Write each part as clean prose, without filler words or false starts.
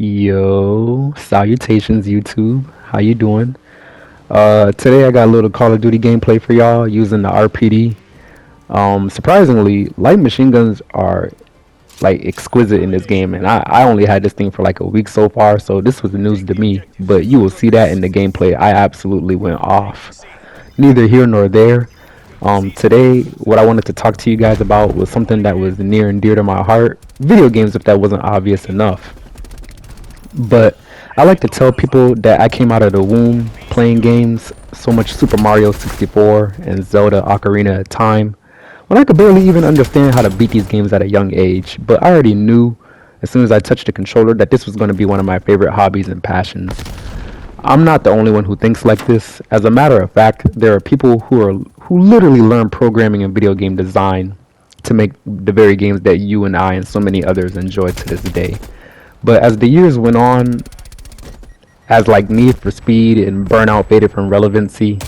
Yo, salutations YouTube. How you doing? Today I got a little Call of Duty gameplay for y'all using the RPD. Surprisingly, light machine guns are like exquisite in this game, and I only had this thing for like a week so far, so this was news to me. But you will see that in the gameplay. I absolutely went off. Neither here nor there. Today, what I wanted to talk to you guys about was something that was near and dear to my heart. Video games, if that wasn't obvious enough. But I like to tell people that I came out of the womb playing games, so much Super Mario 64 and Zelda Ocarina of Time, when I could barely even understand how to beat these games at a young age. But I already knew as soon as I touched the controller that this was going to be one of my favorite hobbies and passions. I'm not the only one who thinks like this. As a matter of fact, there are people who literally learn programming and video game design to make the very games that you and I and so many others enjoy to this day. But as the years went on, as like Need for Speed and Burnout faded from relevancy,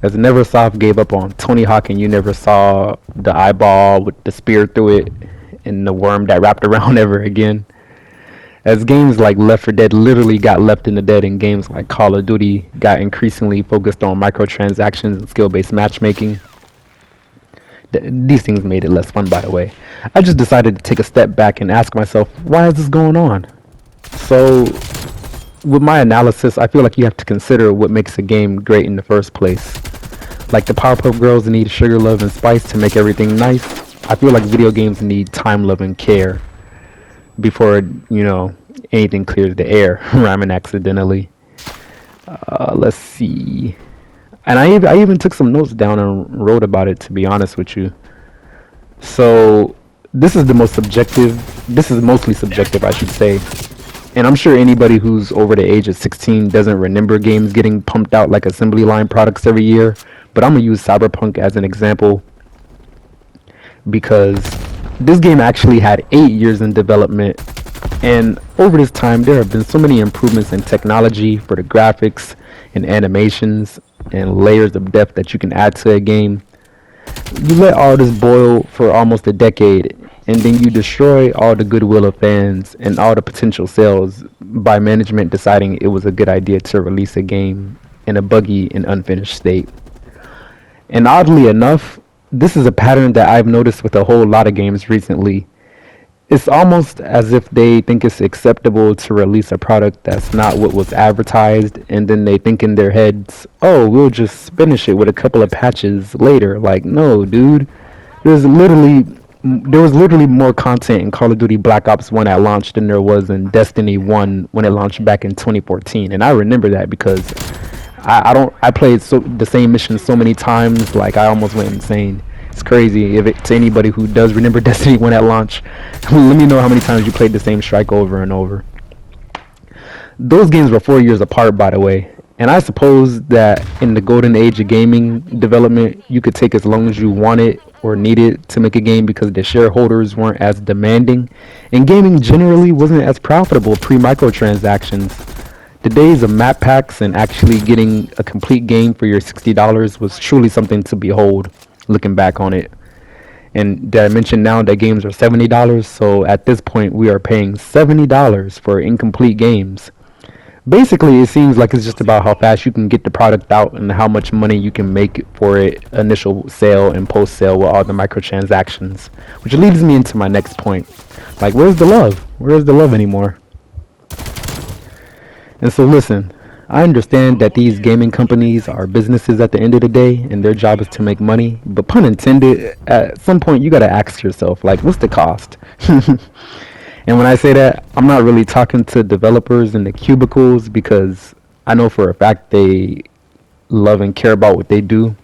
as Neversoft gave up on Tony Hawk and you never saw the eyeball with the spear through it and the worm that wrapped around ever again, as games like Left 4 Dead literally got left in the dead and games like Call of Duty got increasingly focused on microtransactions and skill-based matchmaking, these things made it less fun, by the way. I just decided to take a step back and ask myself, why is this going on? So, with my analysis, I feel like you have to consider what makes a game great in the first place. Like the Powerpuff Girls need sugar, love, and spice to make everything nice. I feel like video games need time, love, and care before, anything clears the air, rhyming accidentally. Let's see. And I even took some notes down and wrote about it, to be honest with you. So this is mostly subjective, I should say. And I'm sure anybody who's over the age of 16 doesn't remember games getting pumped out like assembly line products every year. But I'm going to use Cyberpunk as an example because this game actually had 8 years in development. And over this time, there have been so many improvements in technology for the graphics and animations and layers of depth that you can add to a game. You let all this boil for almost a decade, and then you destroy all the goodwill of fans and all the potential sales by management deciding it was a good idea to release a game in a buggy and unfinished state. And oddly enough, this is a pattern that I've noticed with a whole lot of games recently. It's almost as if they think it's acceptable to release a product that's not what was advertised, and then they think in their heads, oh, we'll just finish it with a couple of patches later. Like, no, dude. There was literally more content in Call of Duty Black Ops 1 at launch than there was in Destiny 1 when it launched back in 2014. And I remember that because I played the same mission so many times, like I almost went insane. It's crazy. To anybody who does remember Destiny 1 at launch, let me know how many times you played the same strike over and over. Those games were 4 years apart, by the way. And I suppose that in the golden age of gaming development, you could take as long as you wanted or needed to make a game because the shareholders weren't as demanding. And gaming generally wasn't as profitable pre-microtransactions. The days of map packs and actually getting a complete game for your $60 was truly something to behold. Looking back on it. And did I mention now that games are $70? So at this point we are paying $70 for incomplete games. Basically it seems like it's just about how fast you can get the product out and how much money you can make for it initial sale and post sale with all the microtransactions. Which leads me into my next point. Like, where's the love? Where's the love anymore? And so listen, I understand that these gaming companies are businesses at the end of the day and their job is to make money, but pun intended, at some point you gotta ask yourself, like, what's the cost? And when I say that, I'm not really talking to developers in the cubicles because I know for a fact they love and care about what they do.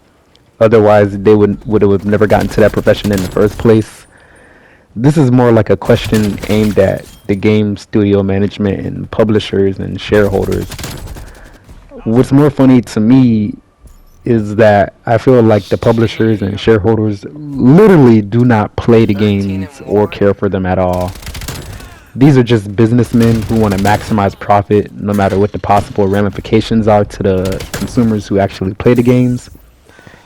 Otherwise, they would have never gotten to that profession in the first place. This is more like a question aimed at the game studio management and publishers and shareholders. What's more funny to me is that I feel like the publishers and shareholders literally do not play the games or care for them at all. These are just businessmen who want to maximize profit no matter what the possible ramifications are to the consumers who actually play the games.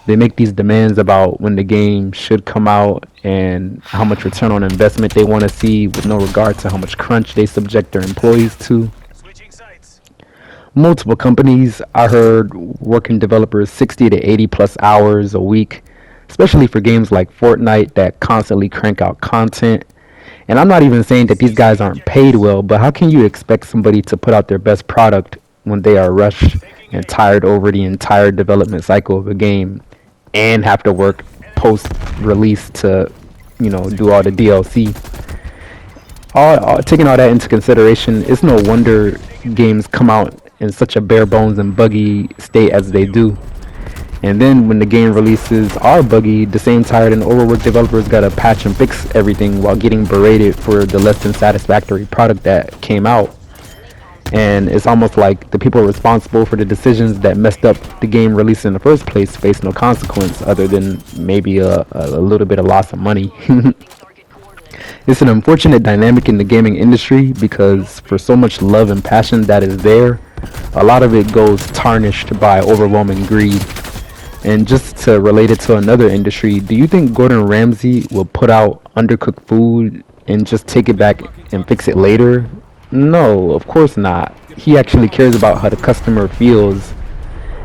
They make these demands about when the game should come out and how much return on investment they want to see, with no regard to how much crunch they subject their employees to. Multiple companies, I heard, working developers 60 to 80 plus hours a week, especially for games like Fortnite that constantly crank out content. And I'm not even saying that these guys aren't paid well, but how can you expect somebody to put out their best product when they are rushed and tired over the entire development cycle of a game and have to work post release to, do all the DLC? Taking all that into consideration, it's no wonder games come out in such a bare bones and buggy state as they do. And then when the game releases are buggy, the same tired and overworked developers gotta patch and fix everything while getting berated for the less than satisfactory product that came out. And it's almost like the people responsible for the decisions that messed up the game release in the first place face no consequence other than maybe a little bit of loss of money. It's an unfortunate dynamic in the gaming industry because for so much love and passion that is there, a lot of it goes tarnished by overwhelming greed. And just to relate it to another industry, do you think Gordon Ramsay will put out undercooked food and just take it back and fix it later? No, of course not. He actually cares about how the customer feels.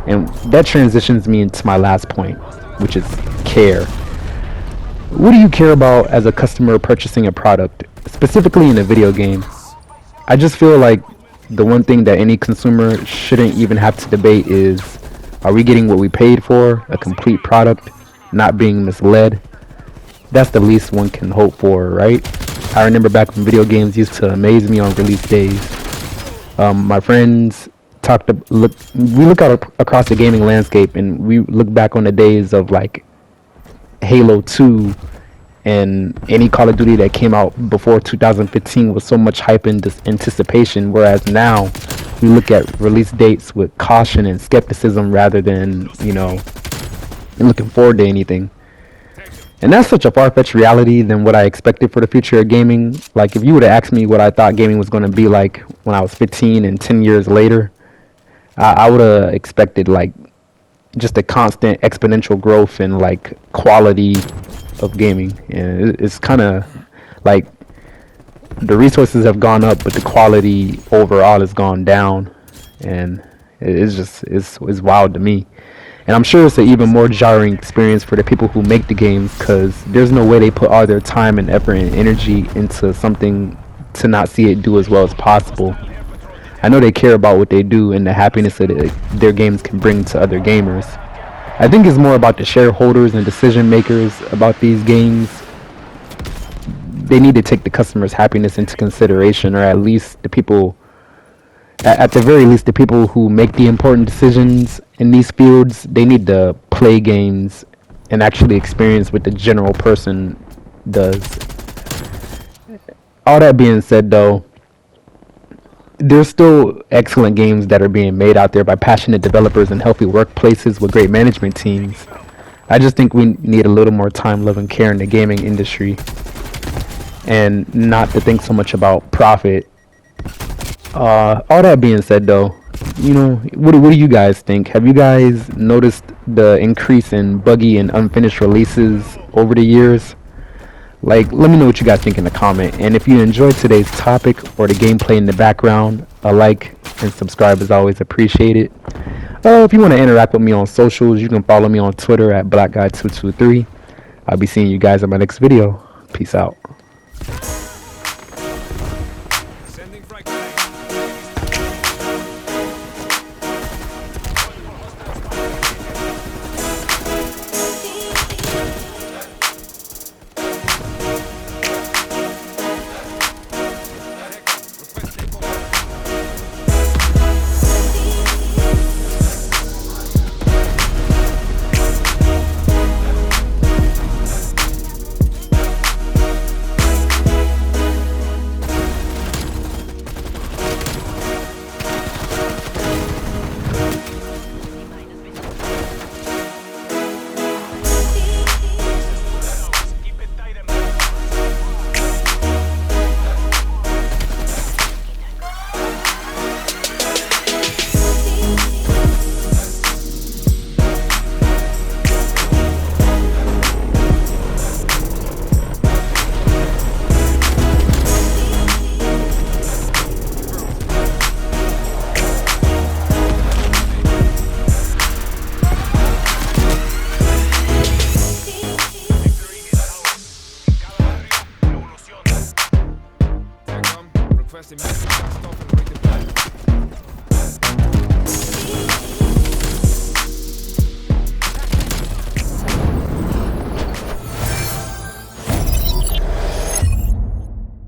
And that transitions me into my last point, which is care. What do you care about as a customer purchasing a product, specifically in a video game? I just feel like the one thing that any consumer shouldn't even have to debate is, are we getting what we paid for, a complete product, not being misled? That's the least one can hope for, right? I remember back when video games used to amaze me on release days. My friends we look out across the gaming landscape and we look back on the days of like Halo 2 and any Call of Duty that came out before 2015 was so much hype and anticipation, whereas now we look at release dates with caution and skepticism rather than, looking forward to anything. And that's such a far-fetched reality than what I expected for the future of gaming. Like, if you would have asked me what I thought gaming was going to be like when I was 15 and 10 years later, I would have expected, like, just a constant exponential growth in, like, quality of gaming. And it's kind of like the resources have gone up, but the quality overall has gone down. And it's wild to me. And I'm sure it's an even more jarring experience for the people who make the games, because there's no way they put all their time and effort and energy into something to not see it do as well as possible. I know they care about what they do and the happiness that their games can bring to other gamers. I think it's more about the shareholders and decision makers about these games. They need to take the customer's happiness into consideration, or at least the people, at the very least, the people who make the important decisions in these fields. They need to play games and actually experience what the general person does. All that being said, though, there's still excellent games that are being made out there by passionate developers and healthy workplaces with great management teams. I just think we need a little more time, love, and care in the gaming industry, and not to think so much about profit. All that being said, though, what do you guys think? Have you guys noticed the increase in buggy and unfinished releases over the years? Like, let me know what you guys think in the comment. And if you enjoyed today's topic or the gameplay in the background, a like and subscribe is always appreciated. If you want to interact with me on socials, you can follow me on Twitter at BlackGuy223. I'll be seeing you guys in my next video. Peace out.